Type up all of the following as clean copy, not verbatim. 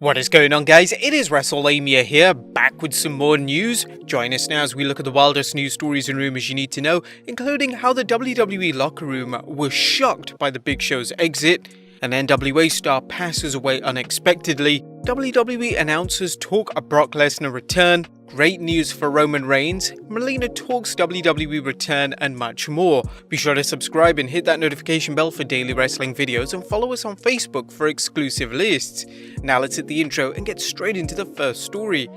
What is going on, guys? It is Wrestlelamia here, back with some more news. Join us now as we look at the wildest news stories and rumors you need to know, including how the WWE locker room was shocked by the Big Show's exit, an NWA star passes away unexpectedly, WWE announcers talk a Brock Lesnar return, great news for Roman Reigns, Melina talks WWE return, and much more. Be sure to subscribe and hit that notification bell for daily wrestling videos, and follow us on Facebook for exclusive lists. Now let's hit the intro and get straight into the first story.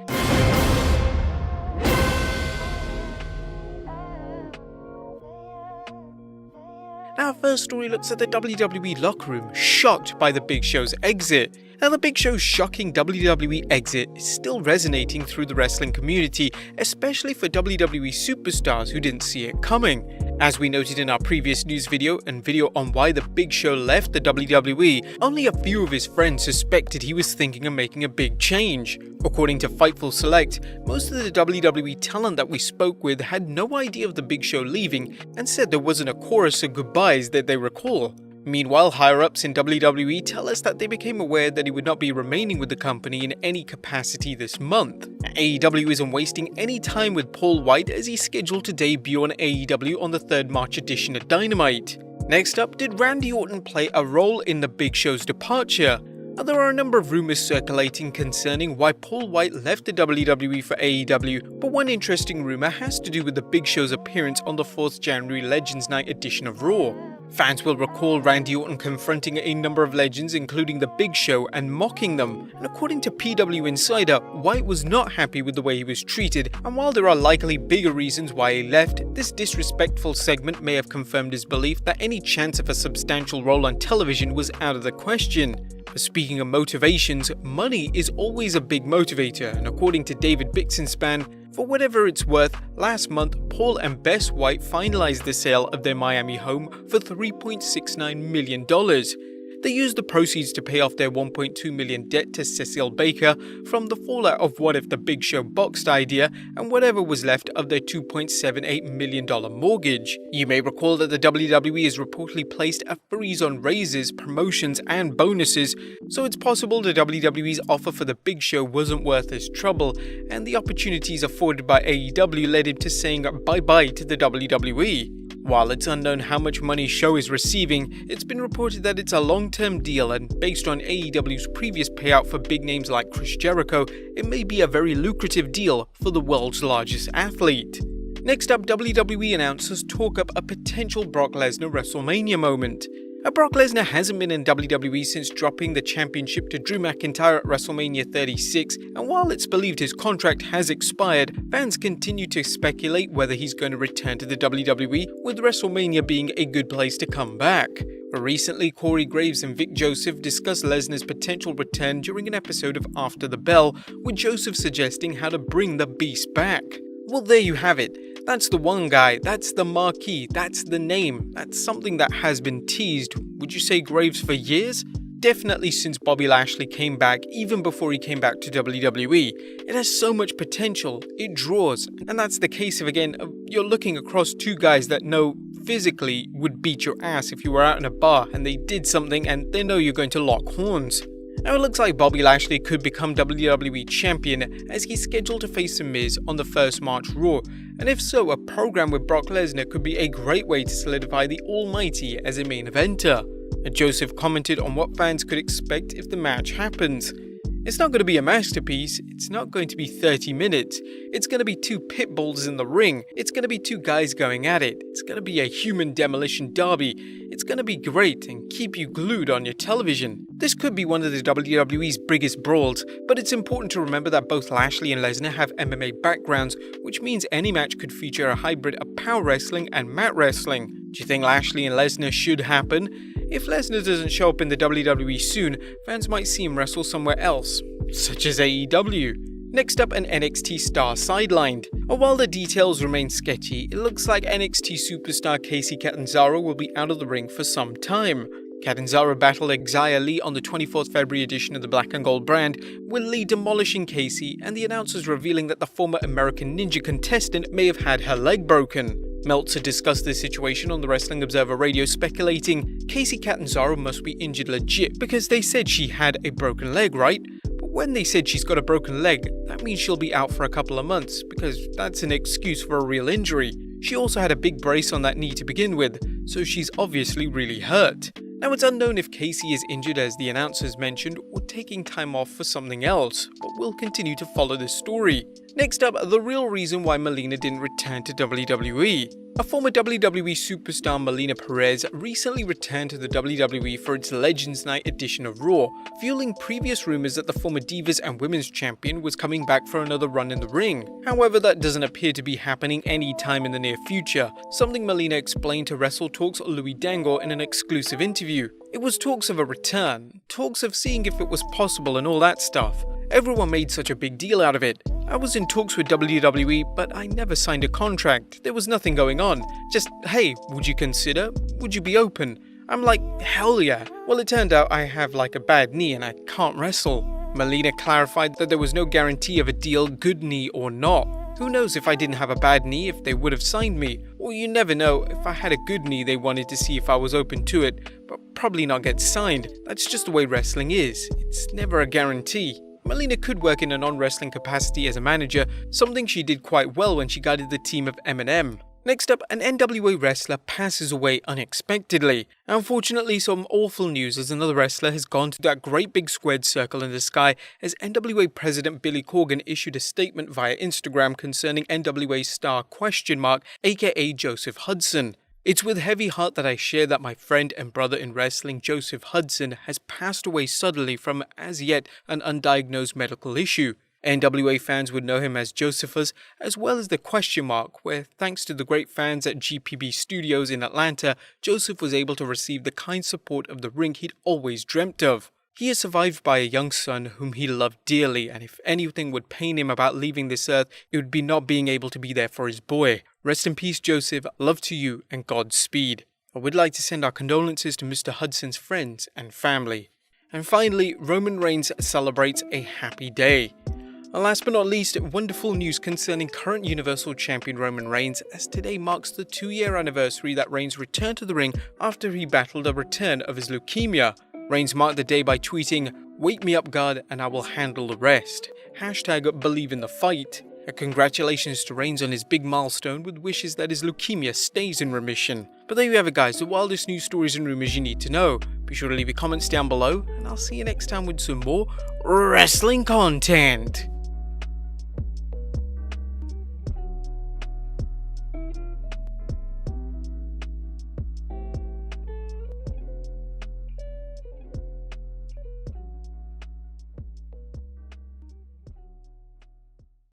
Now, our first story looks at the WWE locker room shocked by the Big Show's exit. Now, the Big Show's shocking WWE exit is still resonating through the wrestling community, especially for WWE superstars who didn't see it coming. As we noted in our previous news video and video on why the Big Show left the WWE, only a few of his friends suspected he was thinking of making a big change. According to Fightful Select, most of the WWE talent that we spoke with had no idea of the Big Show leaving and said there wasn't a chorus of goodbyes that they recall. Meanwhile, higher-ups in WWE tell us that they became aware that he would not be remaining with the company in any capacity this month. AEW isn't wasting any time with Paul White as he's scheduled to debut on AEW on the 3rd March edition of Dynamite. Next up, did Randy Orton play a role in the Big Show's departure? There are a number of rumors circulating concerning why Paul White left the WWE for AEW, but one interesting rumor has to do with the Big Show's appearance on the 4th January Legends Night edition of Raw. Fans will recall Randy Orton confronting a number of legends, including the Big Show, and mocking them. And according to PW Insider, White was not happy with the way he was treated, and while there are likely bigger reasons why he left, this disrespectful segment may have confirmed his belief that any chance of a substantial role on television was out of the question. Speaking of motivations, money is always a big motivator, and according to David Bixenspan, for whatever it's worth, last month Paul and Bess White finalized the sale of their Miami home for $3.69 million. They used the proceeds to pay off their $1.2 million debt to Cecile Baker from the fallout of What If the Big Show boxed idea and whatever was left of their $2.78 million mortgage. You may recall that the WWE has reportedly placed a freeze on raises, promotions, and bonuses, so it's possible the WWE's offer for the Big Show wasn't worth his trouble, and the opportunities afforded by AEW led him to saying bye-bye to the WWE. While it's unknown how much money Show is receiving, it's been reported that it's a long-term deal, and based on AEW's previous payout for big names like Chris Jericho, it may be a very lucrative deal for the world's largest athlete. Next up, WWE announcers talk up a potential Brock Lesnar WrestleMania moment. Brock Lesnar hasn't been in WWE since dropping the championship to Drew McIntyre at WrestleMania 36, and while it's believed his contract has expired, fans continue to speculate whether he's going to return to the WWE, with WrestleMania being a good place to come back. Recently, Corey Graves and Vic Joseph discussed Lesnar's potential return during an episode of After the Bell, with Joseph suggesting how to bring the Beast back. Well, there you have it. That's the one guy, that's the marquee, that's the name, that's something that has been teased, would you say Graves, for years? Definitely since Bobby Lashley came back, even before he came back to WWE. It has so much potential, it draws, and that's the case of, again, you're looking across two guys that know physically would beat your ass if you were out in a bar and they did something and they know you're going to lock horns. Now it looks like Bobby Lashley could become WWE Champion as he's scheduled to face The Miz on the 1st March Raw, and if so, a program with Brock Lesnar could be a great way to solidify the Almighty as a main eventer. Joseph commented on what fans could expect if the match happens. It's not going to be a masterpiece, it's not going to be 30 minutes, it's going to be two pit bulls in the ring, it's going to be two guys going at it, it's going to be a human demolition derby, it's going to be great and keep you glued on your television. This could be one of the WWE's biggest brawls, but it's important to remember that both Lashley and Lesnar have MMA backgrounds, which means any match could feature a hybrid of power wrestling and mat wrestling. Do you think Lashley and Lesnar should happen? If Lesnar doesn't show up in the WWE soon, fans might see him wrestle somewhere else, such as AEW. Next up, an NXT Star Sidelined. While the details remain sketchy, it looks like NXT superstar Kacy Catanzaro will be out of the ring for some time. Catanzaro battled Xia Li on the 24th February edition of the Black and Gold brand, with Li demolishing Kacy and the announcers revealing that the former American Ninja contestant may have had her leg broken. Meltzer discussed this situation on the Wrestling Observer Radio, speculating Kacy Catanzaro must be injured legit because they said she had a broken leg, right? But when they said she's got a broken leg, that means she'll be out for a couple of months, because that's an excuse for a real injury. She also had a big brace on that knee to begin with, so she's obviously really hurt. Now, it's unknown if Casey is injured, as the announcers mentioned, or taking time off for something else, but we'll continue to follow this story. Next up, the real reason why Melina didn't return to WWE. A former WWE superstar, Melina Perez, recently returned to the WWE for its Legends Night edition of Raw, fueling previous rumors that the former Divas and Women's Champion was coming back for another run in the ring. However, that doesn't appear to be happening anytime in the near future, something Melina explained to Wrestle Talk's Louis Dangle in an exclusive interview. It was talks of a return, talks of seeing if it was possible and all that stuff. Everyone made such a big deal out of it. I was in talks with WWE, but I never signed a contract. There was nothing going on. Just, hey, would you consider? Would you be open? I'm like, hell yeah. Well, it turned out I have like a bad knee and I can't wrestle. Melina clarified that there was no guarantee of a deal, good knee or not. Who knows if I didn't have a bad knee if they would have signed me, or you never know, if I had a good knee they wanted to see if I was open to it, but probably not get signed. That's just the way wrestling is. It's never a guarantee. Melina could work in a non-wrestling capacity as a manager, something she did quite well when she guided the team of Eminem. Next up, an NWA wrestler passes away unexpectedly. Unfortunately, some awful news as another wrestler has gone to that great big squared circle in the sky, as NWA President Billy Corgan issued a statement via Instagram concerning NWA star ? aka Joseph Hudson. It's with heavy heart that I share that my friend and brother in wrestling, Joseph Hudson, has passed away suddenly from as yet an undiagnosed medical issue. NWA fans would know him as Josephus, as well as the ? Where, thanks to the great fans at GPB Studios in Atlanta, Joseph was able to receive the kind support of the ring he'd always dreamt of. He is survived by a young son whom he loved dearly, and if anything would pain him about leaving this earth, it would be not being able to be there for his boy. Rest in peace, Joseph, love to you, and Godspeed. I would like to send our condolences to Mr. Hudson's friends and family. And finally, Roman Reigns celebrates a happy day. And last but not least, wonderful news concerning current Universal Champion Roman Reigns, as today marks the 2-year anniversary that Reigns returned to the ring after he battled a return of his leukemia. Reigns marked the day by tweeting, "Wake me up, God, and I will handle the rest. #believe in the fight." Congratulations to Reigns on his big milestone, with wishes that his leukemia stays in remission. But there you have it, guys, the wildest news stories and rumors you need to know. Be sure to leave your comments down below, and I'll see you next time with some more wrestling content.